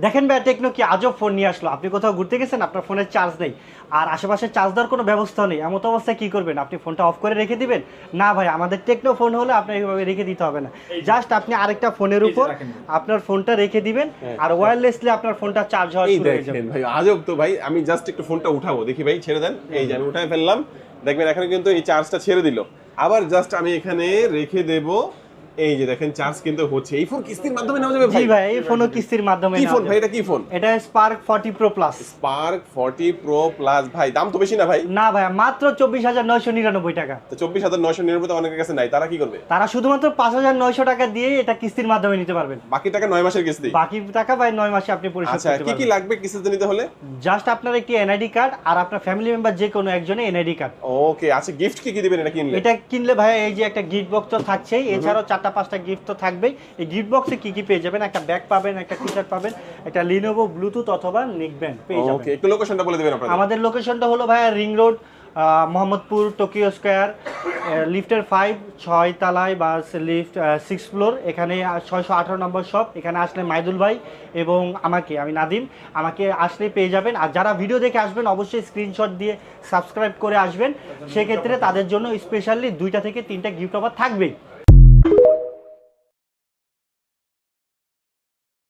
দেখেন ভাই টেকনো কি আজব ফোন নিয়ে আসলো। আপনি কোথাও ঘুরতে গেছেন, আপনার ফোনের চার্জ নেই, আর আশেপাশে চার্জ দেওয়ার কোনো ব্যবস্থা নেই, এমন অবস্থায় কি করবেন? আপনি ফোনটা অফ করে রেখে দিবেন? না ভাই, আমাদের টেকনো ফোন হলে আপনার এইভাবে রেখে দিতে হবে না। জাস্ট আপনি আরেকটা ফোনের উপর আপনার ফোনটা রেখে দিবেন, আর ওয়্যারলেসলি আপনার ফোনটা চার্জ হওয়া এই শুরু হয়ে যাবে। দেখেন ভাই আজব তো ভাই, আমি জাস্ট একটু ফোনটা উঠাবো দেখি ভাই, ছেড়ে দেন। এই যে আমি উঠাই ফেললাম, দেখবেন এখানে কিন্তু এই চার্জটা ছেড়ে দিল। আবার জাস্ট আমি এখানে রেখে দেব, এই যে দেখেন চার্জ কিন্তু হচ্ছে। এই ফোন কিস্তির মাধ্যমে নেওয়া যাবে ভাই? জি ভাই, এই ফোনও কিস্তির মাধ্যমে কি নেওয়া ফোন ভাই, যাবে। এটা কি ফোন? এটা spark 40 pro plus. Spark 40 pro plus. ভাই দাম তো বেশি না ভাই? না ভাই, মাত্র 24,999 টাকা। তো 24,999 তো অনেকের কাছে নাই, তারা কি করবে? তারা শুধুমাত্র 5,900 টাকা দিয়ে এটা কিস্তির মাধ্যমে নিতে পারবেন। বাকি টাকা 9 মাসের কিস্তি? বাকি টাকা ভাই 9 মাসে আপনি পরিশোধ আচ্ছা, করতে কি কি পারবেন। লাগবে কিস্তিতে নিতে হলে? জাস্ট আপনার একটি এনআইডি কার্ড আর আপনার ফ্যামিলি মেম্বার যে কোনো একজনের এনআইডি কার্ড। ওকে, আচ্ছা গিফট কি কি দিবেন এটা কিনলে? এটা কিনলে ভাই এই যে একটা গিফট বক্স তো থাকছেই, এছাড়াও 4টা 5টা গিফট তো থাকবেই। এই গিফট বক্সে কি কি পেয়ে যাবেন? একটা ব্যাগ পাবেন, একটা টি-শার্ট পাবেন, একটা লিনোভো ব্লুটুথ অথবা নিকব্যান্ড পেয়ে যাবেন। ওকে, একটু লোকেশনটা বলে দিবেন আপনাদের। আমাদের লোকেশনটা হলো ভাই ring road, Mohammadpur, Tokyo square, লিফটের 6 তলায় বা লিফট 6 ফ্লোর, এখানে 618 নম্বর শপ। এখানে আসলে মাইদুল ভাই এবং আমি নাদিম, আমাকে আসলে পেয়ে যাবেন। আর যারা ভিডিও দেখে আসবেন অবশ্যই স্ক্রিনশট দিয়ে সাবস্ক্রাইব করে আসবেন, সেক্ষেত্রে তাদের জন্য স্পেশালি 2টা থেকে 3টা গিফট অফার থাকবেই।